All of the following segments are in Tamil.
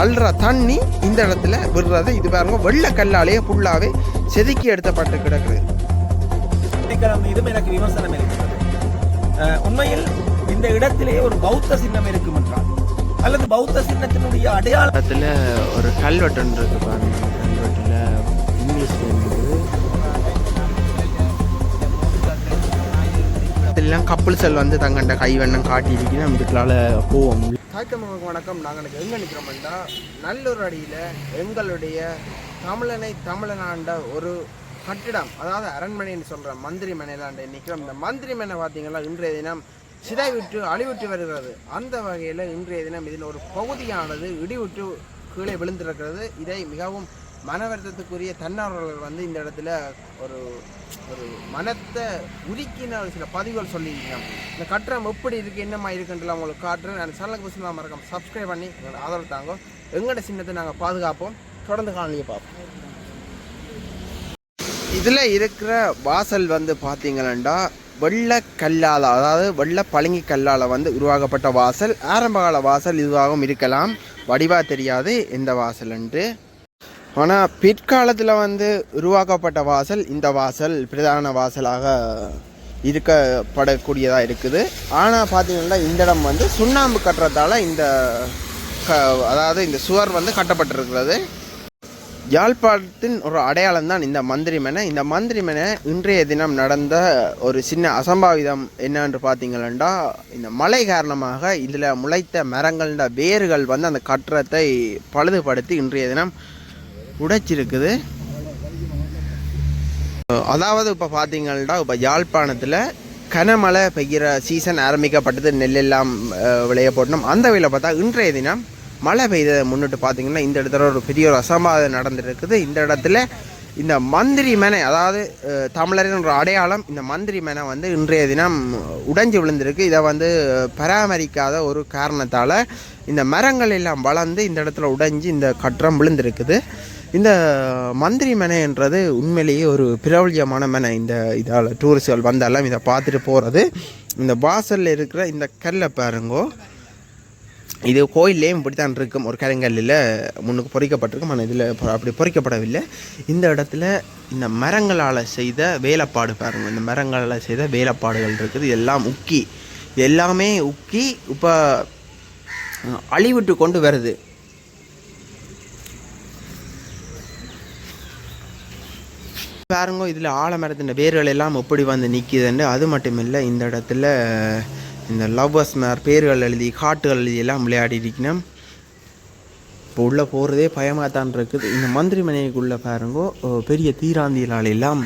அல்ற தண்ணி இந்த இடத்துல விடுறது இது பாருங்க வெள்ளை கல்லாலேயே ஃபுல்லாவே செதுக்கி எடுத்தப்பட்டு கிடக்குது. மீதும் எனக்கு விமர்சனம் இருக்கிறது. உண்மையில் இந்த இடத்திலேயே ஒரு பௌத்த சின்னம் இருக்கும் என்றால் அல்லது பௌத்த சின்னத்தினுடைய அடையாளத்தில் ஒரு கல்வெட்டுன்றது பாருங்க. கல்வெட்டுல இங்கிலீஷ் எல்லாம் கப்பல்சல் வந்து தங்கண்ட கைவண்ணம் காட்டியிருக்கு. நம்ம இதுக்களால் போவோம். தாய்த்தமிழ் வணக்கம். நாங்கள் எங்கே நிற்கிறோம்டா நல்லூர் அடியில் எங்களுடைய தமிழனாண்ட ஒரு கட்டிடம், அதாவது அரண்மனைன்னு சொல்கிற மந்திரி மனையிலாண்ட நிற்கிறோம். இந்த மந்திரி மனை பார்த்தீங்கன்னா இன்றைய தினம் சிதைவிட்டு அழிவிட்டு வருகிறது. அந்த வகையில் இன்றைய தினம் இதில் ஒரு பகுதியானது இடிவிட்டு கீழே விழுந்திருக்கிறது. இதை மிகவும் மனவருத்தத்துக்குரிய தன்னார்வலர்கள் வந்து இந்த இடத்துல ஒரு ஒரு மனத்தை உருக்கின சில பதிவுகள் சொல்லியிருக்கோம். இந்த கட்டணம் எப்படி இருக்குது, என்னமா இருக்குன்றல உங்களுக்கு காட்டுறேன். அந்த சேனலுக்கு புதுசாக மறக்காம சப்ஸ்கிரைப் பண்ணி எங்களோட ஆதரவு தாங்க. எங்களோட சின்னத்தை நாங்கள் பாதுகாப்போம். தொடர்ந்து காணொலியை பார்ப்போம். இதில் இருக்கிற வாசல் வந்து பார்த்தீங்கன்னா வெள்ளை கல்லால், அதாவது வெள்ளை பளிங்கு கல்லால் வந்து உருவாக்கப்பட்ட வாசல். ஆரம்பகால வாசல் இதுவாகவும் இருக்கலாம், வடிவாக தெரியாது எந்த வாசல்ன்ட்டு. ஆனால் பிற்காலத்தில் வந்து உருவாக்கப்பட்ட வாசல் இந்த வாசல் பிரதான வாசலாக இருக்கப்படக்கூடியதாக இருக்குது. ஆனால் பார்த்தீங்கன்னா இந்த இடம் வந்து சுண்ணாம்பு கட்டுறதால இந்த அதாவது இந்த சுவர் வந்து கட்டப்பட்டிருக்கிறது. யாழ்ப்பாணத்தின் ஒரு அடையாளம் தான் இந்த மந்திரிமனை. இந்த மந்திரிமனை இன்றைய தினம் நடந்த ஒரு சின்ன அசம்பாவிதம் என்னன்னு பார்த்தீங்கன்னா, இந்த மழை காரணமாக இதில் முளைத்த மரங்கள வேர்கள் வந்து அந்த கட்டடத்தை பழுதுபடுத்தி இன்றைய தினம் உடைச்சிருக்குது. அதாவது இப்போ பார்த்தீங்கன்னா இப்போ யாழ்ப்பாணத்தில் கனமழை பெய்கிற சீசன் ஆரம்பிக்கப்பட்டது, நெல்லெல்லாம் விளைய போட்டணும். அந்த வகையில் பார்த்தா இன்றைய தினம் மழை பெய்ததை முன்னிட்டு பார்த்தீங்கன்னா இந்த இடத்துல ஒரு பெரிய ஒரு அசம்பாவிதம் நடந்துருக்குது. இந்த இடத்துல இந்த மந்திரி மனை, அதாவது தமிழரின் ஒரு அடையாளம், இந்த மந்திரி மனை வந்து இன்றைய தினம் உடைஞ்சு விழுந்திருக்கு. இதை வந்து பராமரிக்காத ஒரு காரணத்தால் இந்த மரங்கள் எல்லாம் வளர்ந்து இந்த இடத்துல உடைஞ்சு இந்த கட்டடம் விழுந்திருக்குது. இந்த மந்திரி மனைன்றது உண்மையிலேயே ஒரு பிரபல்யமான மனை. இந்த இதால் டூரிஸ்ட்கள் வந்தாலும் இதை பார்த்துட்டு போகிறது. இந்த வாசலில் இருக்கிற இந்த கல்லை பாருங்கோ, இது கோயில்லேயும் இப்படி தான் இருக்கும். ஒரு கருங்கல்லில் முன்னுக்கு பொறிக்கப்பட்டிருக்கும், ஆனால் இதில் அப்படி பொறிக்கப்படவில்லை. இந்த இடத்துல இந்த மரங்களால் செய்த வேலைப்பாடு பாருங்கள். இந்த மரங்களால் செய்த வேலைப்பாடுகள் இருக்குது. எல்லாம் உக்கி, எல்லாமே உக்கி இப்போ அழிவிட்டு கொண்டு வருது. பாருங்க, இதில் ஆலமரத்தின் வேர்கள் எல்லாம் எப்படி வந்து நிற்கிதுன்னு. அது மட்டும் இல்லை, இந்த இடத்துல இந்த லவ்வர்ஸ் மேர் பேர்கள் எழுதி காட்டுகள் எழுதி எல்லாம் விளையாடி இருக்கணும். இப்போ உள்ளே போகிறதே பயமாக தான் இருக்குது. இந்த மந்திரி மனைக்குள்ளே பாருங்கோ பெரிய தீராந்தியலால் எல்லாம்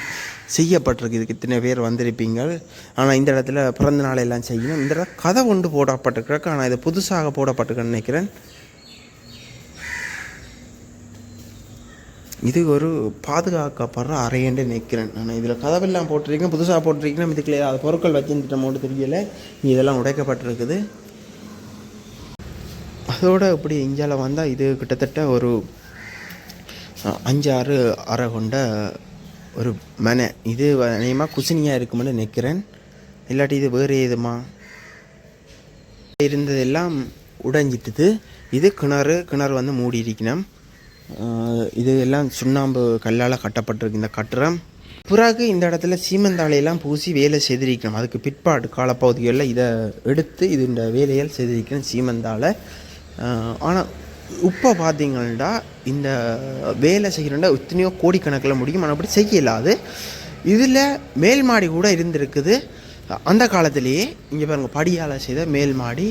செய்யப்பட்டிருக்கு. இதுக்கு இத்தனை பேர் வந்திருப்பீங்க. ஆனால் இந்த இடத்துல பிறந்த நாளெல்லாம் செய்யணும். இந்த இடத்துல கதை ஒன்று போடப்பட்டிருக்கிறக்கு, ஆனால் இது புதுசாக போடப்பட்டிருக்குன்னு நினைக்கிறேன். இது ஒரு பாதுகாக்கப்படுற அறையன்னு நினைக்கிறேன் நான். இதில் கதவெல்லாம் போட்டிருக்கேன், புதுசாக போட்டிருக்கேன். இதுக்குள்ளே அது பொருட்கள் வச்சுட்டமோடு தெரியலை. இதெல்லாம் உடைக்கப்பட்டிருக்குது. அதோடு இப்படி இஞ்சால வந்தால் இது கிட்டத்தட்ட ஒரு 5-6 அறை கொண்ட ஒரு மனை. இது அநேகமாக குசினியாக இருக்குமென்னு நினைக்கிறேன். இல்லாட்டி இது வேறு எதுமா இருந்ததெல்லாம் உடைஞ்சிட்டுது. இது கிணறு வந்து மூடி இருக்கணும். இது எல்லாம் சுண்ணாம்பு கல்லால் கட்டப்பட்டிருக்கு இந்த கட்டடம். பிறகு இந்த இடத்துல சீமந்தாளையெல்லாம் பூசி வேலை செய்திருக்கணும். அதுக்கு பிற்பாடு காலப்பகுதிகளில் இதை எடுத்து இது இந்த வேலையால் செய்திருக்கணும் சீமந்தாளை. ஆனால் இப்போ பார்த்தீங்கன்னா இந்த வேலை செய்கிறோன்னா எத்தனையோ கோடிக்கணக்கில் முடியும், ஆனால் அப்படி செய்யலாது. இதில் மேல் மாடி கூட இருந்திருக்குது அந்த காலத்திலேயே. இங்கே பாருங்கள், படியால் செய்த மேல் மாடி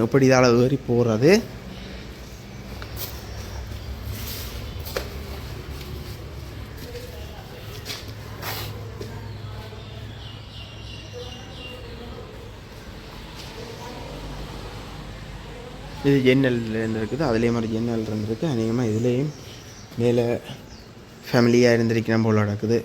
இப்படி இதால் ஏறி போகிறது. இது ஜன்னல் இருந்திருக்குது, அதுலேயே மாதிரி ஜன்னல் இருந்திருக்கு. அநேகமாக இதுலேயும் மேலே ஃபேமிலியாக இருந்திருக்கிறோம் போல் நடக்குது.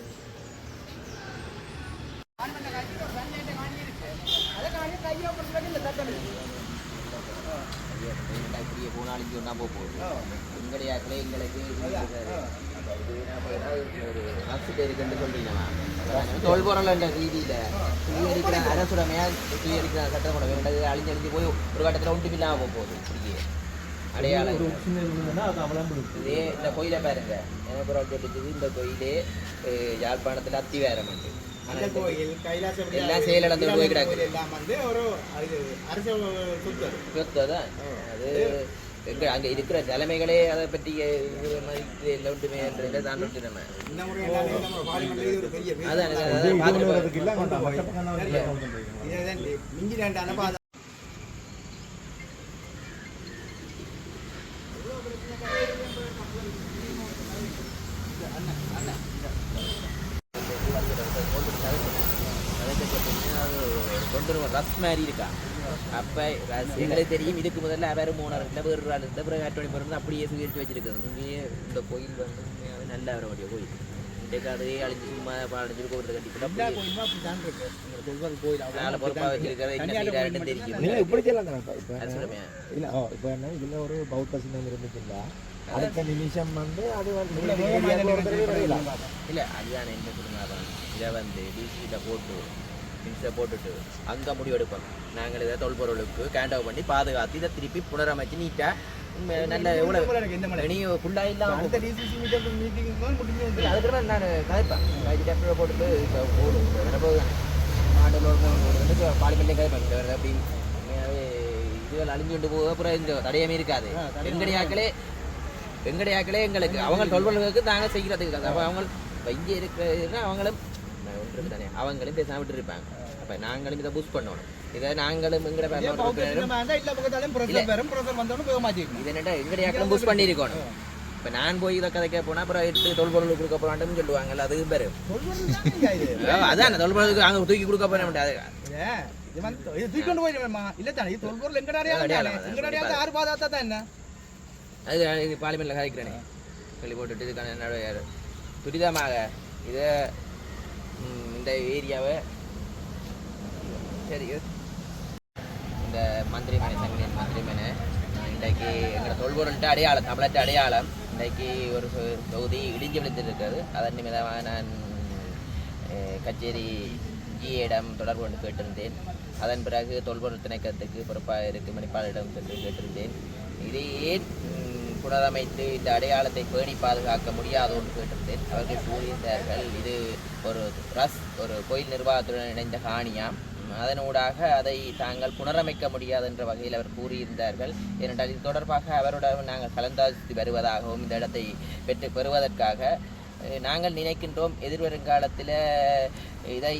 ஒரு அரசுக்கு இருக்குன்னு சொல்றீங்களா தொல்பொருள் என்ற ரீதியில சுயரிக்கிற அரசுடமையா சுயரிக்கிற சட்டப்பட வேண்டது அழிஞ்சழிஞ்சு போய் ஒரு கட்டத்தில் ஒன்றும் இல்லாம போகுது இப்படியே அடையாளம் இதே இந்த கோயிலை பாருங்க எனக்கு ஒரு சொல்லிச்சது இந்த கோயிலே யாழ்ப்பாணத்தில் அத்திவாரம் உண்டு எல்லாம் செயலிழந்து போய் கிடக்கு சொத்து தான் அது எங்க அங்க இருக்கிற நிலைமைகளே அதை பற்றி எல்லாம் ஒன்றுமே தான் ஒன்று நம்ம கொண்டு ரஸ் மாதிரி இருக்கா அப்போ எங்களுக்கு தெரியும் இதுக்கு முதல்ல வேறு 3 வேறு ஆள் இருந்த பிறகு ஆட்டோனி பிறந்து அப்படியே சுயரிச்சு வச்சிருக்குது உண்மையே இந்த கோயில் வந்து உண்மையாகவே நல்ல வரக்கூடிய கோயில் இன்றைக்கு அதையே அழிஞ்சு சும்மா அழிஞ்சு கோவில் கட்டிட்டு பொறுப்பாக வச்சிருக்கிறது தெரியும் இதுல ஒரு பௌத்த சின்னம் இருந்துச்சுங்களா அடுத்த நிமிஷம் வந்து அது இல்லை அதுதான் என்ன சொன்னாதான் இதை வந்து டிசியில போட்டுட்டு அங்கே முடிவெடுப்போம் நாங்கள் இதை தொல்பொருளுக்கு கேண்டோவ் பண்ணி பாதுகாத்து இதை திருப்பி புனரமைச்சு நீட்டாக நல்ல எவ்வளோ ஃபுல்லாக இல்லாமல் அதுக்கு நான் கதைப்பேன் போட்டுட்டு இப்போ போடும் பார்லிமெண்ட்லேயே கதைப்பேன் அப்படி இதுகள் அழிஞ்சு கொண்டு போக அப்புறம் இந்த தடையமே இருக்காது எங்கடையாக்களே எங்களுக்கு அவங்க தொல்பொருளுக்கு நாங்கள் செய்கிறதுக்கு அப்போ அவங்க இங்கே இருக்கிறதுனா அவங்களும் ஒன்று தானே அவங்களும் பேசாம விட்டு இருப்பாங்க அப்ப நாங்களும் இதை புஷ் பண்ணணும் இதை நாங்களும் எங்கடையாக்களும் புஷ் பண்ணியிருக்கணும் இப்ப நான் போய் இதை கதைக்க போனா அப்புறம் எடுத்து தொல்பொருள் கொடுக்க போறான்னு சொல்லுவாங்கல்ல அதுவும் பேரு அதான் தொல்பொருளுக்கு அங்க தூக்கி கொடுக்க போற முடியாது அது பார்லிமெண்ட்ல கதைக்கிறேனே சொல்லி போட்டுட்டு இதுக்கான துரிதமாக இதை இந்த ஏரியாவை சரி இந்த மந்திரிமனை சங்கரின் மந்திரிமனை இன்றைக்கு எங்களோட தொல்பொருள்கிட்ட அடையாளம் தமிழற்ற அடையாளம் இன்றைக்கு ஒரு தொகுதி இடிஞ்சு விழுந்துருக்கிறது அதன் நிமித்தமாக நான் கச்சேரி ஜியிடம் தொடர்பு கொண்டு கேட்டிருந்தேன் அதன் பிறகு தொல்பொருள் திணைக்கத்துக்கு பொறுப்பாக இருக்கும் மணிப்பாளரிடம் சென்று கேட்டிருந்தேன் இதை ஏன் புனரமைத்து இந்த அடையாளத்தை பேணி பாதுகாக்க முடியாதோன்னு கேட்டிருந்தேன் அவர்கள் கூறியிருந்தார்கள் இது ஒரு கோயில் நிர்வாகத்துடன் இணைந்த காணியாம் அதனூடாக அதை தாங்கள் புனரமைக்க முடியாது என்ற வகையில் அவர் கூறியிருந்தார்கள் ஏனென்றால் இது தொடர்பாக அவருடன் நாங்கள் கலந்தாலோசித்து வருவதாகவும் இந்த இடத்தை பெறுவதற்காக நாங்கள் நினைக்கின்றோம் எதிர்வருங்காலத்தில் இதை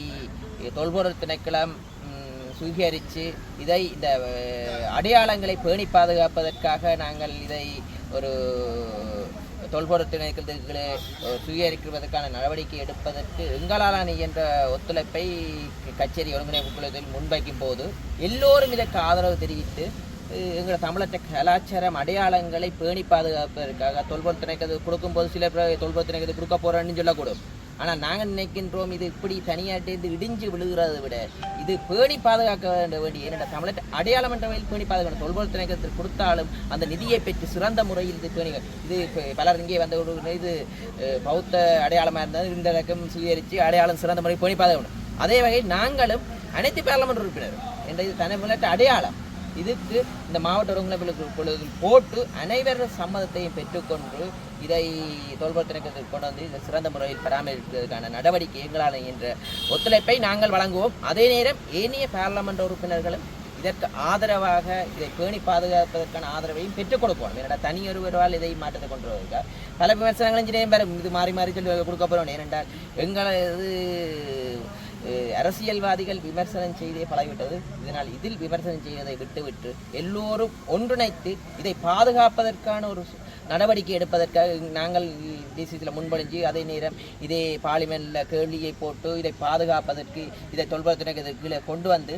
தொல்பொருள் திணைக்களம் சுவீகரித்து இதை இந்த அடையாளங்களை பேணி பாதுகாப்பதற்காக நாங்கள் இதை ஒரு தொல்பொருள் திணைக்களத்துக்கு சுவீகரிப்பதற்கான நடவடிக்கை எடுப்பதற்கு எங்களால் என்ற ஒத்துழைப்பை கச்சேரி ஒருங்கிணைப்பு குழுவில் முன்வைக்கும் போது எல்லோரும் இதற்கு ஆதரவு தெரிவித்து எங்களோட தமிழற்ற கலாச்சாரம் அடையாளங்களை பேணி பாதுகாப்பதற்காக தொல்பொருள் திணைக்களத்துக்கு கொடுக்கும்போது சில தொல்பொருள் திணைக்களத்துக்கு கொடுக்க போகிறோன்னு சொல்லக்கூடும். ஆனால் நாங்கள் நினைக்கின்றோம் இது இப்படி தனியாட்டு இடிஞ்சு விழுகிறதை விட இது பேணி பாதுகாக்க வேண்டிய என்னோட தமிழ் அடையாளம் என்ற வகையில் பேணி பாதுகாக்கணும். தொல்பொருள் திணைக்களத்தில் கொடுத்தாலும் அந்த நிதியை பெற்று சிறந்த முறையில் இது பேணி இது பலர் இங்கே வந்த ஒரு இது பௌத்த அடையாளமாக இருந்தால் இந்த ரகம் சுவீகரித்து அடையாளம் சிறந்த முறை பேணி பாதுகாக்கணும். அதே வகையில் நாங்களும் அனைத்து பார்லமெண்ட் உறுப்பினரும் என்ற இது தமிழற்ற அடையாளம் இதுக்கு இந்த மாவட்ட ஒருங்கிணைப்புகளுக்கு போட்டு அனைவரும் சம்மதத்தையும் பெற்றுக்கொண்டு இதை தொல்பொருள் திணைக்களத்துக்கு கொண்டு வந்து இந்த சிறந்த முறையில் பராமரிப்பதற்கான நடவடிக்கை எங்களால் என்ற ஒத்துழைப்பை நாங்கள் வழங்குவோம். அதே நேரம் ஏனைய பார்லமெண்ட் உறுப்பினர்களும் இதற்கு ஆதரவாக இதை பேணி பாதுகாப்பதற்கான ஆதரவையும் பெற்றுக் கொடுப்போம். ஏனென்றா தனியொருவரால் இதை மாற்றத்தை கொண்டு வருவதற்காக பல விமர்சனங்களும் சின்ன பேரும் இது மாறி மாறி சொல்லி கொடுக்க போகிறோம். ஏனென்றால் எங்களது அரசியல்வாதிகள் விமர்சனம் செய்தே பழகிவிட்டது. இதனால் இதில் விமர்சனம் செய்வதை விட்டுவிட்டு எல்லோரும் ஒன்றிணைத்து இதை பாதுகாப்பதற்கான ஒரு நடவடிக்கை எடுப்பதற்காக நாங்கள் டிசிசியில் முன்மொழிஞ்சு அதே நேரம் இதே பார்லிமெண்ட்டில் கேள்வியை போட்டு இதை பாதுகாப்பதற்கு இதை தொல்பொருள் திணைக்களத்துக்கு கொண்டு வந்து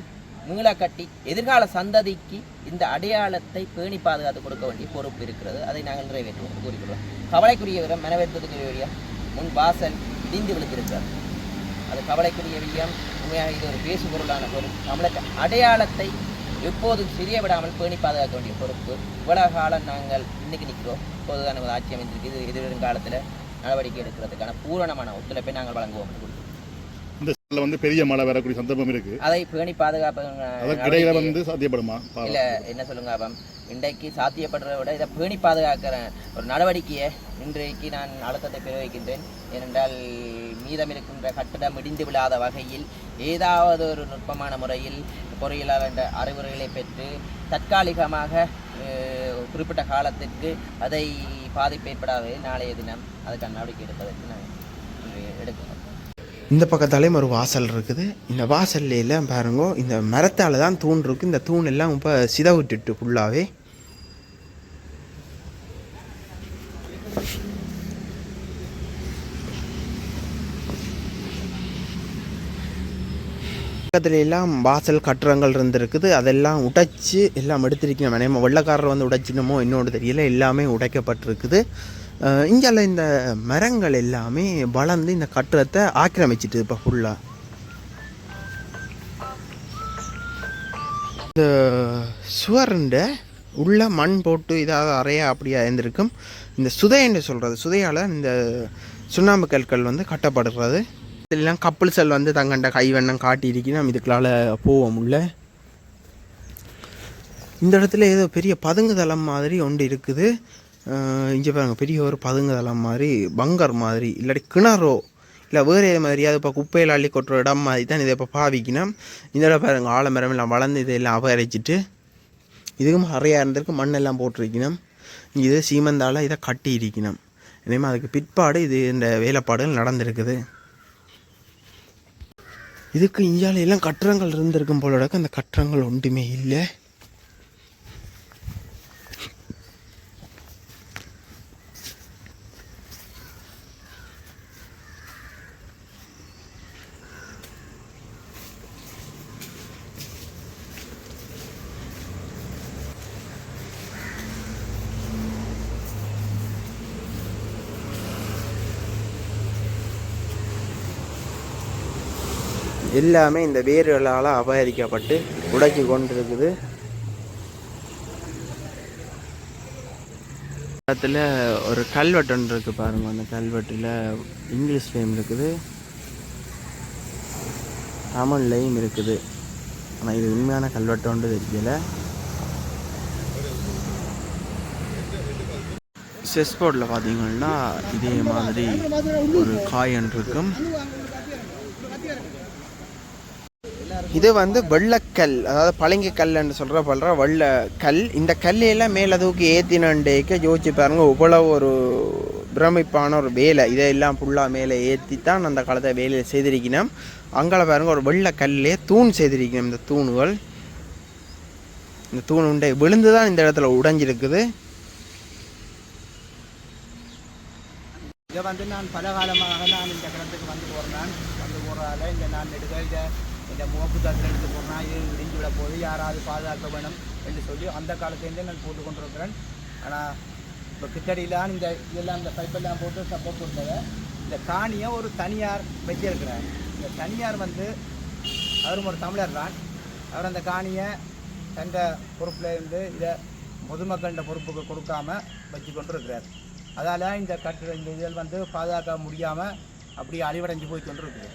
மீள கட்டி எதிர்கால சந்ததிக்கு இந்த அடையாளத்தை பேணி பாதுகாத்து கொடுக்க வேண்டிய பொறுப்பு இருக்கிறது. அதை நாங்கள் நிறைவேற்றுவோம் கூறிக்கொள்வோம். கவலைக்குரிய விவரம் மனவேற்றத்துக்குரிய விவரம் முன் வாசல் இடிந்து விழுந்திருக்கிறது. அது கவலைக்குரிய வியம். உண்மையாக இது ஒரு பேசு பொருளான பொருள். தமிழக அடையாளத்தை எப்போதும் சிறிய விடாமல் பேணி பாதுகாக்க வேண்டிய பொறுப்பு. இவ்வளவு காலம் நாங்கள் இன்னைக்கு நிற்கிறோம். இப்போதுதான் நமது ஆட்சி அமைந்திருக்கு. இது எதிர்வரும் காலத்தில் நடவடிக்கை எடுக்கிறதுக்கான பூரணமான ஒத்துழைப்பை நாங்கள் வழங்குவோம் என்று கூறியிருக்கிறோம். இந்த சூழல்ல வந்து பெரிய மழை வரக்கூடிய சந்தர்ப்பம் இருக்கு. அதை பேணி பாதுகாப்பு அதற்கு இடையில வந்து சாத்தியப்படுமா? இல்ல என்ன சொல்லுங்க அப்பம் இன்றைக்கு சாத்தியப்படுறதை விட இதை பேணி பாதுகாக்கிற ஒரு நடவடிக்கையை இன்றைக்கு நான் அழுத்தத்தை பிரயோகிக்கின்றேன். ஏனென்றால் மீதம் இருக்கின்ற கட்டடம் இடிந்து விழாத வகையில் ஏதாவது ஒரு நுட்பமான முறையில் பொறியியலாளர் என்ற அறிவுரைகளை பெற்று தற்காலிகமாக குறிப்பிட்ட காலத்திற்கு அதை பாதிப்பு ஏற்படாது நாளைய தினம் அதுக்கான நடவடிக்கை எடுப்பதற்கு நான் எடுக்கணும். இந்த பக்கத்தாலேயும் ஒரு வாசல் இருக்குது. இந்த வாசல்ல எல்லாம் பாருங்க, இந்த மரத்தால் தான் தூண் இருக்குது. இந்த தூண் எல்லாம் இப்போ சிதவிட்டுட்டு ஃபுல்லாகவே. பக்கத்துல எல்லாம் வாசல் கட்டுறங்கள் இருந்திருக்குது. அதெல்லாம் உடைச்சி எல்லாம் எடுத்திருக்கணும். நம்ம வெள்ளக்காரர் வந்து உடைச்சினமோ இன்னொன்று தெரியல, எல்லாமே உடைக்கப்பட்டிருக்குது. இங்கால இந்த மரங்கள் எல்லாமே வளர்ந்து இந்த கட்டுறத்தை ஆக்கிரமிச்சிட்டு இப்போ ஃபுல்லாக. இந்த சுவருண்ட உள்ள மண் போட்டு இதாக அறையா அப்படியா இருந்திருக்கும். இந்த சுதைன்னு சொல்கிறது, சுதையால் இந்த சுண்ணாம்பு கற்கள் வந்து கட்டப்படுறது. இதெல்லாம் கப்பல் செல் வந்து தங்கண்ட கைவண்ணம் காட்டியிருக்கி நம்ம இதுக்குள்ளால போவோம் உள்ள. இந்த இடத்துல ஏதோ பெரிய பதுங்குதளம் மாதிரி ஒன்று இருக்குது. இங்கே பாருங்க, பெரிய ஒரு பதுங்குதளம் மாதிரி, பங்கர் மாதிரி, இல்லாட்டி கிணறோ இல்லை வேறு மாதிரி அது இப்போ குப்பையில் அள்ளி கொட்டுற இடம் மாதிரி தான் இதை இப்போ பாவிக்கணும். இந்த இடம் பாருங்க, ஆலமரம் எல்லாம் வளர்ந்து இதெல்லாம் அபகரிச்சிட்டு இதுக்கும் நிறையா இருந்திருக்கு. மண்ணெல்லாம் போட்டிருக்கணும். இது சீமந்தால் இதை கட்டி இருக்கணும். இனிமேல் அதுக்கு பிற்பாடு இது இந்த வேலைப்பாடுகள் நடந்திருக்குது. இதுக்கு இந்தியாவில் எல்லாம் கட்டுறங்கள் இருந்திருக்கும் போல அந்த கட்டுறங்கள் ஒன்றுமே இல்லை. எல்லாமே இந்த வேர்களால் அபகரிக்கப்பட்டு உடைச்சி கொண்டு இருக்குது. இடத்துல ஒரு கல்வெட்டு ஒன்று இருக்குது பாருங்க. அந்த கல்வெட்டில் இங்கிலீஷ்லேயும் இருக்குது, தமிழ்லையும் இருக்குது. ஆனால் இது உண்மையான கல்வெட்டு ஒன்று தெரியல. செஸ் போர்டில் பார்த்தீங்கன்னா இதே மாதிரி ஒரு காயின் இருக்கும். இது வந்து வெள்ளக்கல், அதாவது பளிங்கக்கல்ன்னு சொல்கிற வெள்ளக்கல். இந்த கல்லையெல்லாம் மேலே தூக்கி ஏற்றினண்டேக்க யோசிச்சு பாருங்க, இவ்வளவு ஒரு பிரமிப்பான ஒரு வேலை. இதெல்லாம் ஃபுல்லாக மேலே ஏற்றி தான் அந்த காலத்தை வேலையை செய்திருக்கணும். அங்கே பாருங்க, ஒரு வெள்ளக்கல்லே தூண் செய்திருக்கணும். இந்த தூணுகள், இந்த தூண் உண்டை விழுந்து தான் இந்த இடத்துல உடைஞ்சிருக்குது. இதை வந்து நான் பல காலமாக நான் இந்த இடத்துக்கு வந்து போகிறதால இந்த நான் எடுக்க இந்த முகப்பு தட்டில் எடுத்து போனால் இது இடிஞ்சு விட போது யாராவது பாதுகாக்க வேணும் என்று சொல்லி அந்த காலத்துலேருந்தே நான் போட்டு கொண்டிருக்கிறேன். ஆனால் இப்போ கிட்டடியிலான் இந்த இதெல்லாம் இந்த பைப்பெல்லாம் போட்டு சப்போர்ட் கொடுத்ததை இந்த காணியை ஒரு தனியார் வச்சிருக்கிறார். இந்த தனியார் வந்து அவரும் ஒரு தமிழர் தான். அவர் அந்த காணியை தந்த பொறுப்பில் இருந்து இதை பொதுமக்களின் பொறுப்புக்கு கொடுக்காம வச்சு கொண்டு இருக்கிறார். அதால் இந்த இந்த இதில் வந்து பாதுகாக்க முடியாமல் அப்படியே அழிவடைஞ்சு போய் கொண்டு இருக்குது.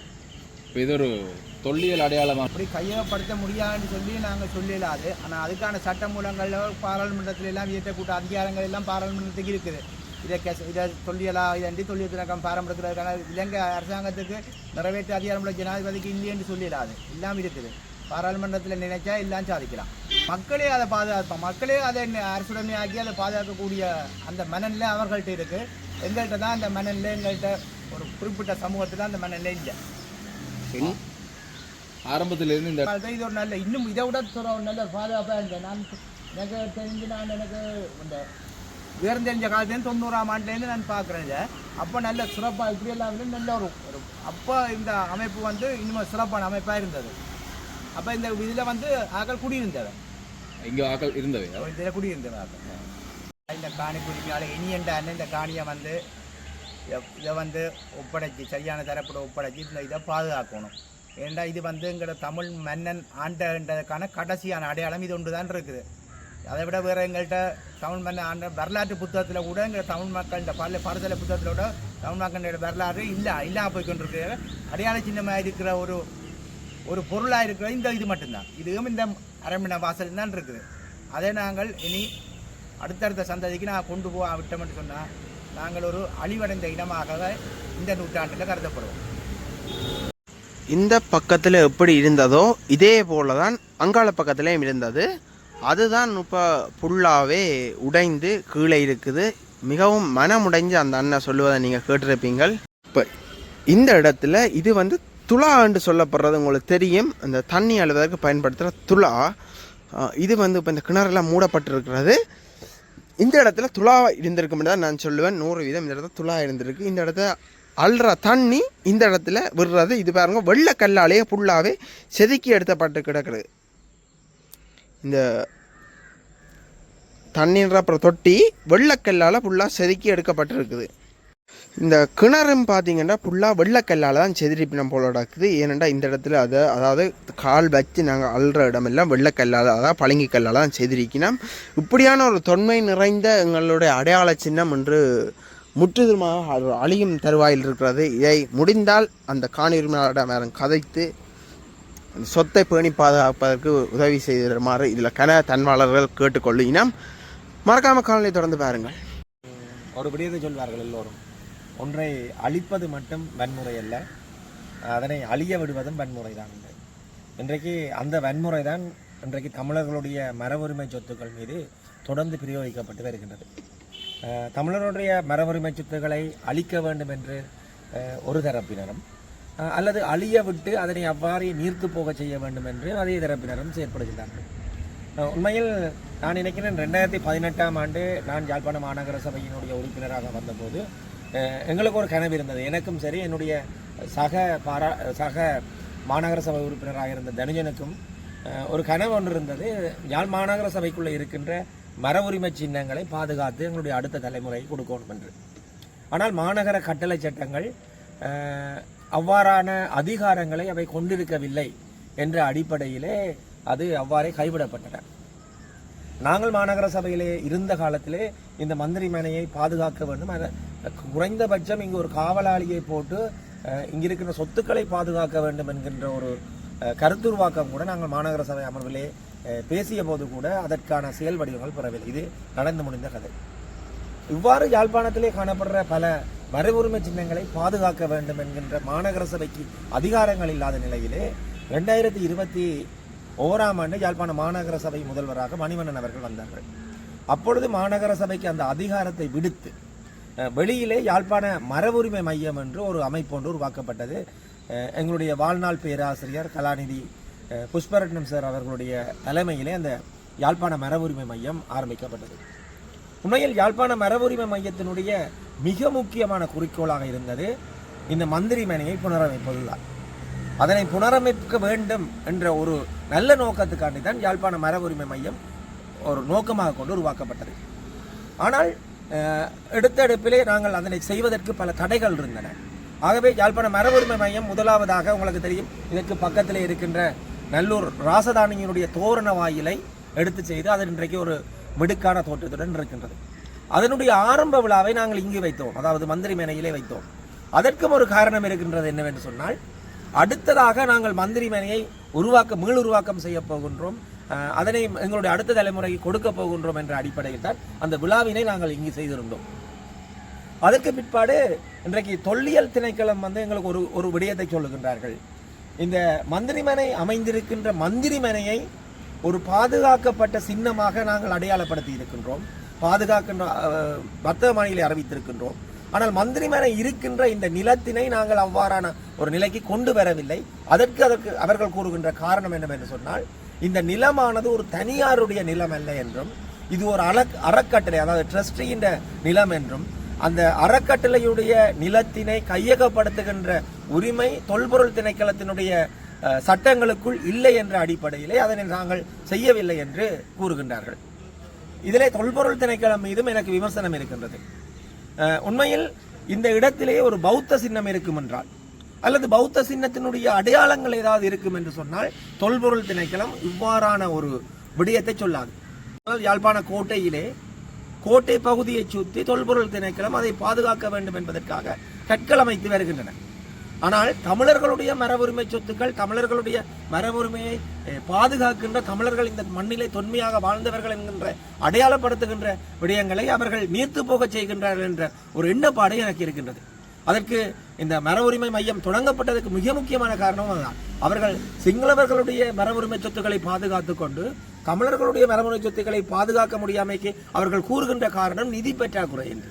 இப்போ இது ஒரு தொல்லியல் அடையாளமாக அப்படி கையகப்படுத்த முடியாதுன்னு சொல்லி நாங்கள் சொல்லலாது. ஆனால் அதுக்கான சட்ட மூலங்களில் பாராளுமன்றத்தில் எல்லாம் இயற்றக்கூட்ட அதிகாரங்கள் எல்லாம் பாராளுமன்றத்துக்கு இருக்குது. இதை தொல்லியலாக இதன்றி தொல்லியல் திணக்கம் பாரம்பரியத்துக்கான இலங்கை அரசாங்கத்துக்கு நிறைவேற்ற அதிகாரமுள்ள ஜனாதிபதிக்கு இல்லைன்னு சொல்லலாது. எல்லாம் இருக்குது. பாராளுமன்றத்தில் நினைச்சா எல்லாம் சாதிக்கலாம். மக்களே அதை பாதுகாப்போம். மக்களே அதை அரசுடைமையாக்கி அதை பாதுகாக்கக்கூடிய அந்த மனநிலை அவர்கள்ட்ட இருக்குது. எங்கள்கிட்ட தான் அந்த மனநிலை, எங்கள்கிட்ட ஒரு குறிப்பிட்ட சமூகத்தில் அந்த மனநிலை இல்லை. ஆரம்பத்திலிருந்து இந்த இது ஒரு நல்ல, இன்னும் இதை விட ஒரு நல்ல பாதுகாப்பாக இருந்தேன். நான் எனக்கு தெரிஞ்சு எனக்கு இந்த உயர்ந்து தெரிஞ்ச காலத்துலேருந்து 90ஆம் ஆண்டுலேருந்து நான் பார்க்குறேன். இதை அப்போ நல்ல சிறப்பாக இப்படி எல்லாம் நல்ல ஒரு அப்போ இந்த அமைப்பு வந்து இன்னும் சிறப்பான அமைப்பாக இருந்தது. அப்போ இந்த இதில் வந்து ஆக்கள் குடியிருந்தவை, இங்கே ஆக்கள் இருந்தவை, இதில் குடியிருந்தவை ஆக்கள். இந்த காணி குடிமையால் இனியண்டான இந்த காணியை வந்து இதை வந்து ஒப்படைச்சி சரியான தரப்பட ஒப்படைச்சி இதை பாதுகாக்கணும். ஏன்னா இது வந்து எங்களோட தமிழ் மன்னன் ஆண்டதுக்கான கடைசியான அடையாளம் இது ஒன்று தான் இருக்குது. அதை விட வேறு எங்கள்கிட்ட தமிழ் மன்னன் ஆண்ட வரலாற்று புத்தகத்தில் கூட எங்கள் தமிழ் மக்கள்கிட்ட பல பாடசாலை புத்தகத்தில் கூட தமிழ் மக்களுடைய வரலாறு இல்லாமல் போய் கொண்டிருக்கிற அடையாள சின்னமாக இருக்கிற ஒரு பொருளாக இருக்கிற இந்த இது மட்டும்தான். இதுவும் இந்த அரண்மனை வாசல் தான் இருக்குது. அதை நாங்கள் இனி அடுத்தடுத்த சந்ததிக்கு நான் கொண்டு போக விட்டோம்னு சொன்னால் நாங்கள் ஒரு அழிவடைந்த இடமாக இந்த நூற்றாண்டில் கருதப்படுவோம். இந்த பக்கத்தில் எப்படி இருந்ததோ இதே போல தான் அங்காள பக்கத்துலேயும் இருந்தது. அதுதான் இப்போ ஃபுல்லாகவே உடைந்து கீழே இருக்குது. மிகவும் மனமுடைஞ்சு அந்த அண்ணன் சொல்லுவதை நீங்கள் கேட்டிருப்பீங்கள். இப்போ இந்த இடத்துல இது வந்து துலா என்று சொல்லப்படுறது உங்களுக்கு தெரியும். அந்த தண்ணி அழுவதற்கு பயன்படுத்துகிற துலா. இது வந்து இப்போ இந்த கிணறுலாம் மூடப்பட்டிருக்கிறது. இந்த இடத்துல துலா இருந்திருக்கும் தான் நான் சொல்லுவேன். 100% இந்த இடத்துல துலா இருந்திருக்கு. இந்த இடத்துல அல்ற தண்ணி இந்த இடத்துல விடுறது. இது பாருங்க வெள்ளக்கல்லாலேயே ஃபுல்லாகவே செதுக்கி எடுத்தப்பட்டு கிடக்குது. இந்த தண்ணீர் அப்புறம் தொட்டி வெள்ளக்கல்லால் ஃபுல்லாக செதுக்கி எடுக்கப்பட்டிருக்குது. இந்த கிணறும் பார்த்தீங்கன்னா ஃபுல்லாக வெள்ளக்கல்லால் தான் செதுரிப்பினம் போல நடக்குது. ஏனெண்டா இந்த இடத்துல அதாவது கால் வச்சு நாங்கள் அல்ற இடமெல்லாம் வெள்ளக்கல்லால், அதாவது பழங்கி கல்லால் தான் செதுரிக்கணும். இப்படியான ஒரு தொன்மை நிறைந்த எங்களுடைய அடையாள சின்னம் என்று முற்றுதுமாக அழியும் தருவாயில் இருக்கிறது. இதை முடிந்தால் அந்த காணியுரிமையாளரிடம் கதைத்து சொத்தை பேணி பாதுகாப்பதற்கு உதவி செய்திருமாறு இதில் தன்வாளர்கள் கேட்டுக்கொள்ளினோம். மறக்காம காலனை தொடர்ந்து பாருங்கள். ஒரு விடயத்தை சொல்வார்கள் எல்லோரும், ஒன்றை அழிப்பது மட்டும் வன்முறை அல்ல, அதனை அழிய விடுவதும் வன்முறை தான். இன்றைக்கு அந்த வன்முறை தான் இன்றைக்கு தமிழர்களுடைய மரபுரிமை சொத்துக்கள் மீது தொடர்ந்து பிரயோகிக்கப்பட்டு வருகின்றது. தமிழருடைய மரபுரிமை சொத்துக்களை அழிக்க வேண்டும் என்று ஒரு தரப்பினரும், அல்லது அழிய விட்டு அதனை அவ்வாறே நீர்த்து போக செய்ய வேண்டும் என்று அதே தரப்பினரும் செயற்படுகின்றார்கள். உண்மையில் நான் நினைக்கிறேன் 2018ஆம் ஆண்டு நான் யாழ்ப்பாண மாநகர சபையினுடைய உறுப்பினராக வந்தபோது எங்களுக்கு ஒரு கனவு இருந்தது. எனக்கும் சரி, என்னுடைய சக மாநகர சபை உறுப்பினராக இருந்த தனுஜனுக்கும் ஒரு கனவு ஒன்று இருந்தது. யாழ் மாநகர சபைக்குள்ளே இருக்கின்ற மர உரிமை சின்னங்களை பாதுகாத்து எங்களுடைய அடுத்த தலைமுறை கொடுக்கணும் என்று. ஆனால் மாநகர கட்டளை சட்டங்கள் அவ்வாறான அதிகாரங்களை அவை கொண்டிருக்கவில்லை என்ற அடிப்படையிலே அது அவ்வாறே கைவிடப்பட்டன. நாங்கள் மாநகர சபையிலே இருந்த காலத்திலே இந்த மந்திரி மனையை பாதுகாக்க வேண்டும், குறைந்தபட்சம் இங்கு ஒரு காவலாளியை போட்டு இங்கிருக்கின்ற சொத்துக்களை பாதுகாக்க வேண்டும் என்கின்ற ஒரு கருத்துருவாக்கம் கூட நாங்கள் மாநகர சபை அமர்விலே பேசிய போது கூட அதற்கான செயல் வடிவங்கள் பெறவில்லை. இது நடந்து முடிந்த கதை. இவ்வாறு யாழ்ப்பாணத்திலே காணப்படுற பல மர உரிமை சின்னங்களை பாதுகாக்க வேண்டும் என்கின்ற மாநகர சபைக்கு அதிகாரங்கள் இல்லாத நிலையிலே 2021ஆம் ஆண்டு யாழ்ப்பாண மாநகர சபை முதல்வராக மணிவண்ணன் அவர்கள் வந்தார்கள். அப்பொழுது மாநகர சபைக்கு அந்த அதிகாரத்தை விடுத்து வெளியிலே யாழ்ப்பாண மர உரிமை மையம் என்று ஒரு அமைப்பொன்று உருவாக்கப்பட்டது. எங்களுடைய வாழ்நாள் பேராசிரியர் கலாநிதி புஷ்பரட்னம் சார் அவர்களுடைய தலைமையிலே அந்த யாழ்ப்பாண மர உரிமை மையம் ஆரம்பிக்கப்பட்டது. உண்மையில் யாழ்ப்பாண மர உரிமை மையத்தினுடைய மிக முக்கியமான குறிக்கோளாக இருந்தது இந்த மந்திரி மனையை புனரமைப்பதுதான். அதனை புனரமைக்க வேண்டும் என்ற ஒரு நல்ல நோக்கத்துக்காண்டி தான் யாழ்ப்பாண மர உரிமை மையம் ஒரு நோக்கமாக கொண்டு உருவாக்கப்பட்டது. ஆனால் எடுத்த எடுப்பிலே நாங்கள் அதனை செய்வதற்கு பல தடைகள் இருந்தன. ஆகவே யாழ்ப்பாண மர உரிமை மையம் முதலாவதாக உங்களுக்கு தெரியும், இதற்கு பக்கத்திலே இருக்கின்ற நல்லூர் ராசதானியினுடைய தோரண வாயிலை எடுத்து செய்து அது இன்றைக்கு ஒரு மிடுக்கான தோற்றத்துடன் இருக்கின்றது. அதனுடைய ஆரம்ப விழாவை நாங்கள் இங்கு வைத்தோம், அதாவது மந்திரி மேனையிலே வைத்தோம். அதற்கும் ஒரு காரணம் இருக்கின்றது. என்னவென்று சொன்னால், அடுத்ததாக நாங்கள் மந்திரி மேனையை மீள் உருவாக்கம் செய்ய போகின்றோம், அதனை எங்களுடைய அடுத்த தலைமுறைக்கு கொடுக்க போகின்றோம் என்ற அடிப்படையில் தான் அந்த விழாவினை நாங்கள் இங்கு செய்திருந்தோம். அதற்கு பிற்பாடு இன்றைக்கு தொல்லியல் திணைக்களம் எங்களுக்கு ஒரு விடயத்தை சொல்லுகின்றார்கள். இந்த மந்திரிமனை அமைந்திருக்கின்ற மந்திரிமனையை ஒரு பாதுகாக்கப்பட்ட சின்னமாக நாங்கள் அடையாளப்படுத்தி இருக்கின்றோம், பாதுகாக்கின்ற வர்த்தக மாநிலை அறிவித்திருக்கின்றோம். ஆனால் மந்திரிமனை இருக்கின்ற இந்த நிலத்தினை நாங்கள் அவ்வாறான ஒரு நிலைக்கு கொண்டு வரவில்லை. அதற்கு அவர்கள் கூறுகின்ற காரணம் என்னவென்று சொன்னால், இந்த நிலமானது ஒரு தனியாருடைய நிலம் அல்ல என்றும், இது ஒரு அறக்கட்டளை, அதாவது ட்ரஸ்டியின் நிலம் என்றும், அந்த அறக்கட்டளையுடைய நிலத்தினை கையகப்படுத்துகின்ற உரிமை தொல்பொருள் திணைக்களத்தினுடைய சட்டங்களுக்குள் இல்லை என்ற அடிப்படையிலே அதனை நாங்கள் செய்யவில்லை என்று கூறுகின்றார்கள். இதிலே தொல்பொருள் திணைக்களம் மீதும் எனக்கு விமர்சனம் இருக்கின்றது. உண்மையில் இந்த இடத்திலே ஒரு பௌத்த சின்னம் இருக்கும் என்றால், அல்லது பௌத்த சின்னத்தினுடைய அடையாளங்கள் ஏதாவது இருக்கும் என்று சொன்னால், தொல்பொருள் திணைக்களம் இவ்வாறான ஒரு விடயத்தை சொல்லாது. யாழ்ப்பாண கோட்டை பகுதியை சுற்றி தொல்பொருள் திணைக்களம் அதை பாதுகாக்க வேண்டும் என்பதற்காக கற்கள் அமைத்து வருகின்றன. ஆனால் தமிழர்களுடைய மரபுரிமை சொத்துக்கள், தமிழர்களுடைய மரபுரிமையை பாதுகாக்கின்ற, தமிழர்கள் இந்த மண்ணிலே தொன்மையாக வாழ்ந்தவர்கள் என்கின்ற அடையாளப்படுத்துகின்ற விடயங்களை அவர்கள் நீர்த்து போக செய்கின்றார்கள் என்ற ஒரு எண்ணப்பாடு எனக்கு இருக்கின்றது. அதற்கு இந்த மர உரிமை மையம் தொடங்கப்பட்டதற்கு மிக முக்கியமான காரணம் அதுதான். அவர்கள் சிங்களவர்களுடைய மர உரிமை சொத்துக்களை பாதுகாத்துக் கொண்டு தமிழர்களுடைய மரபுரிமை சொத்துக்களை பாதுகாக்க முடியாமைக்கு அவர்கள் கூறுகின்ற காரணம் நிதி பற்றாக்குறை என்று.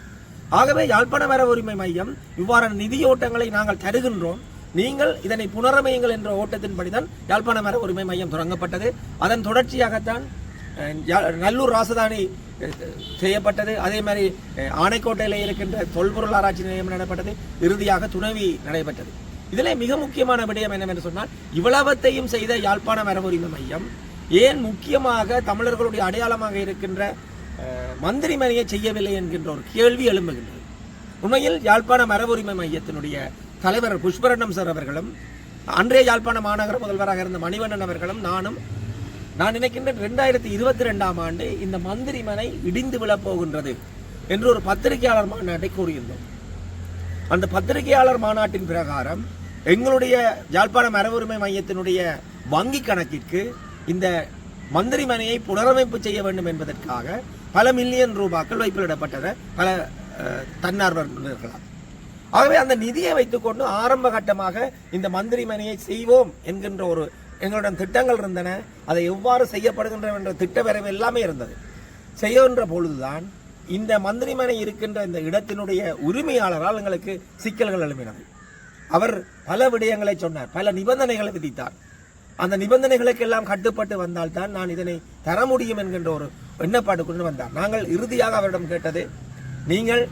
ஆகவே யாழ்ப்பாண மர உரிமை மையம் இவ்வாறான நிதியோட்டங்களை நாங்கள் தருகின்றோம், நீங்கள் இதனை புனரமையுங்கள் என்ற ஓட்டத்தின்படிதான் யாழ்ப்பாண மர உரிமை மையம் தொடங்கப்பட்டது. அதன் தொடர்ச்சியாகத்தான் நல்லூர் ராசதானி செய்யப்பட்டது. அதே மாதிரி ஆணைக்கோட்டையில் இருக்கின்ற தொல்பொருள் ஆராய்ச்சி நிலையம் நடப்பட்டது. இறுதியாக துணைவி நடைபெற்றது. இதிலே மிக முக்கியமான விடயம் என்னவென்று சொன்னால், இவ்வளவத்தையும் செய்த யாழ்ப்பாண மர உரிமை மையம் ஏன் முக்கியமாக தமிழர்களுடைய அடையாளமாக இருக்கின்ற மந்திரிமனையை செய்யவில்லை என்கின்ற ஒரு கேள்வி எழும்புகின்றது. உண்மையில் யாழ்ப்பாண மர உரிமை மையத்தினுடைய தலைவர் புஷ்பரட்னம் சார் அவர்களும், அன்றைய யாழ்ப்பாண மாநகர முதல்வராக இருந்த மணிவண்ணன் அவர்களும் நான் நினைக்கின்றேன் 2022ஆம் ஆண்டு இந்த மந்திரிமனை இடிந்து விழப்போகின்றது என்று ஒரு பத்திரிகையாளர் மாநாட்டை கூறியிருந்தோம். அந்த பத்திரிகையாளர் மாநாட்டின் பிரகாரம் எங்களுடைய யாழ்ப்பாண மர உரிமை மையத்தினுடைய வங்கி கணக்கிற்கு இந்த மந்திரிமனையை புனரமைப்பு செய்ய வேண்டும் என்பதற்காக பல மில்லியன் ரூபாய்கள் வைப்பிலிடப்பட்டன பல தன்னார்வலர்களால். ஆகவே அந்த நிதியை வைத்துக்கொண்டு ஆரம்ப கட்டமாக இந்த மந்திரிமனையை செய்வோம் என்கின்ற ஒரு எங்களுடன் திட்டங்கள் இருந்தன. அதை எவ்வாறு செய்யப்படுகின்ற என்ற திட்ட வரைவு எல்லாமே இருந்தது. செய்கின்ற பொழுதுதான் இந்த மந்திரிமனை இருக்கின்ற இந்த இடத்தினுடைய உரிமையாளரால் எங்களுக்கு சிக்கல்கள் எழுப்பினது. அவர் பல விடயங்களை சொன்னார், பல நிபந்தனைகளை விதித்தார். அந்த நிபந்தனைகளுக்கு எல்லாம் கட்டுப்பட்டு வந்தால்தான் நான் இதனை தர முடியும் என்கின்ற ஒரு எண்ணப்பாடு கொண்டு வந்தார். நாங்கள் இறுதியாக அவரிடம் கேட்டது, நீங்கள்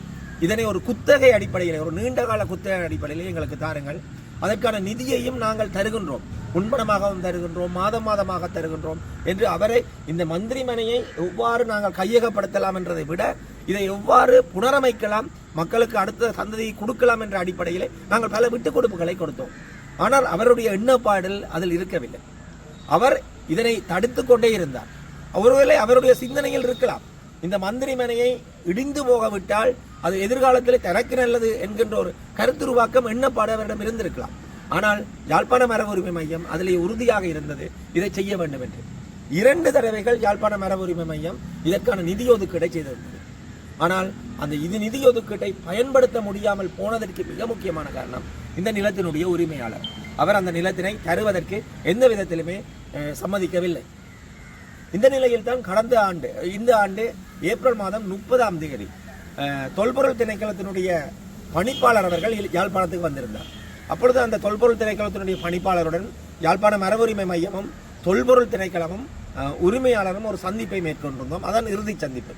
இதனை ஒரு குத்தகை அடிப்படையில், ஒரு நீண்டகால குத்தகை அடிப்படையில் எங்களுக்கு தாருங்கள், அதற்கான நிதியையும் நாங்கள் தருகின்றோம், முன்பணமாகவும் தருகின்றோம், மாதம் மாதமாக தருகின்றோம் என்று அவரை இந்த மந்திரிமனையை எவ்வாறு நாங்கள் கையகப்படுத்தலாம் என்றதை விட இதை எவ்வாறு புனரமைக்கலாம், மக்களுக்கு அடுத்த சந்ததியை கொடுக்கலாம் என்ற அடிப்படையிலே நாங்கள் பல விட்டுக் கொடுப்புகளை கொடுத்தோம். ஆனால் அவருடைய எண்ணப்பாடில் அதில் இருக்கவில்லை. அவர் இதனை தடுத்து கொண்டே இருந்தார். ஒருவேளை அவருடைய சிந்தனையில் இருக்கலாம், இந்த மந்திரிமனையை இடிந்து போகவிட்டால் அது எதிர்காலத்தில் தனக்கு நல்லது என்கின்ற ஒரு கருத்துருவாக்கம் எண்ணப்பாடு அவரிடம் இருந்திருக்கலாம். ஆனால் யாழ்ப்பாண மர உரிமை மையம் அதிலே உறுதியாக இருந்தது, இதை செய்ய வேண்டும் என்று. 2 தடவைகள் யாழ்ப்பாண மர உரிமை மையம் இதற்கான நிதி ஒதுக்கீடை செய்திருந்தது. ஆனால் அந்த நிதி ஒதுக்கீட்டை பயன்படுத்த முடியாமல் போனதற்கு மிக முக்கியமான காரணம் இந்த நிலத்தினுடைய உரிமையாளர். அவர் அந்த நிலத்தினை தருவதற்கு எந்த விதத்திலுமே சம்மதிக்கவில்லை. இந்த நிலையில் தான் கடந்த ஆண்டு, இந்த ஆண்டு ஏப்ரல் மாதம் 30ஆம் தேதி தொல்பொருள் திணைக்களத்தினுடைய பணிப்பாளர் அவர்கள் யாழ்ப்பாணத்துக்கு வந்திருந்தார். அப்பொழுது அந்த தொல்பொருள் திணைக்களத்தினுடைய பணிப்பாளருடன் யாழ்ப்பாண மர உரிமை மையமும் தொல்பொருள் திணைக்களமும் உரிமையாளரும் ஒரு சந்திப்பை மேற்கொண்டிருந்தோம். அதான் இறுதி சந்திப்பு.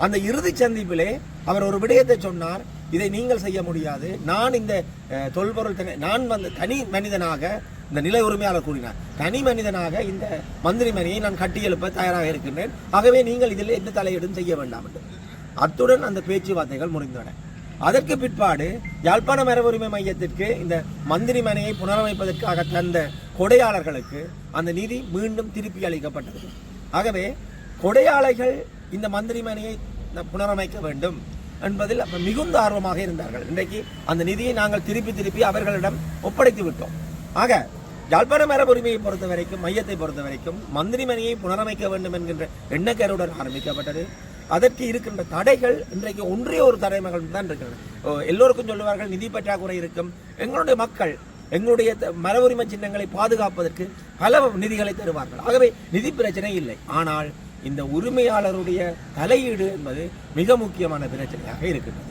அந்த இறுதி சந்திப்பிலே அவர் ஒரு விடயத்தை சொன்னார், இதை நீங்கள் செய்ய முடியாது, நான் இந்த தொல்பொருள் நான் தனி மனிதனாக, இந்த நில உரிமையாளர் கூறினார், தனி மனிதனாக இந்த மந்திரிமனையை நான் கட்டியெழுப்ப தயாராக இருக்கின்றேன், ஆகவே நீங்கள் இதில் எந்த தலையீடும் செய்ய வேண்டாம் என்று. அத்துடன் அந்த பேச்சுவார்த்தைகள் முடிந்தன. அதற்கு பிற்பாடு யாழ்ப்பாண மர உரிமை மையத்திற்கு இந்த மந்திரிமனையை புனரமைப்பதற்காக தந்த கொடையாளர்களுக்கு அந்த நிதி மீண்டும் திருப்பி அளிக்கப்பட்டது. ஆகவே கொடையாளர்கள் இந்த மந்திரிமனையை புனரமைக்க வேண்டும் என்பதில் மிகுந்த ஆர்வமாக இருந்தார்கள். இன்றைக்கு அந்த நிதியை நாங்கள் திருப்பி அவர்களிடம் ஒப்படைத்து விட்டோம். ஆக யாழ்ப்பாண மர உரிமையை பொறுத்த வரைக்கும், மையத்தை பொறுத்த வரைக்கும் மந்திரிமனையை புனரமைக்க வேண்டும் என்கின்ற எண்ணக்கருடன் ஆரம்பிக்கப்பட்டது. அதற்கு இருக்கின்ற தடைகள் இன்றைக்கு ஒன்றே ஒரு தடைகள் தான் இருக்கிறது. எல்லோருக்கும் சொல்லுவார்கள் நிதி பற்றாக்குறை இருக்கும். எங்களுடைய மக்கள் எங்களுடைய மர உரிமை சின்னங்களை பாதுகாப்பதற்கு பல நிதிகளை தருவார்கள். ஆகவே நிதி பிரச்சனை இல்லை. ஆனால் இந்த உரிமையாளருடைய தலையீடு என்பது மிக முக்கியமான பிரச்சனையாக இருக்கின்றது.